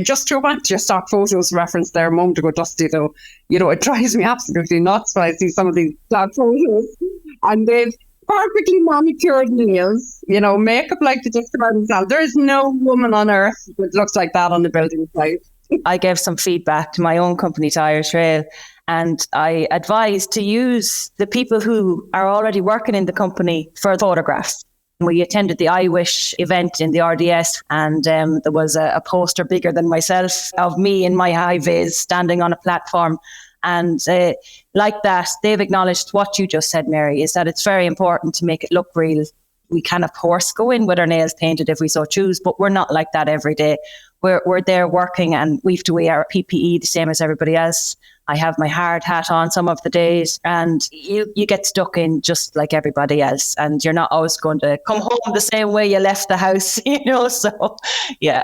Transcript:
just to want your stock photos reference there a moment ago, Dusty, though, it drives me absolutely nuts when I see some of these stock photos. And they've perfectly manicured nails, makeup like the just about themselves. There is no woman on earth that looks like that on the building site. I gave some feedback to my own company, Tire Trail, and I advised to use the people who are already working in the company for photographs. We attended the iWish event in the RDS, and there was a poster bigger than myself of me in my high vis standing on a platform. And like that, they've acknowledged what you just said, Mary, is that it's very important to make it look real. We can, of course, go in with our nails painted if we so choose, but we're not like that every day. We're there working, and we have to wear our PPE the same as everybody else. I have my hard hat on some of the days, and you get stuck in just like everybody else, and you're not always going to come home the same way you left the house, so yeah.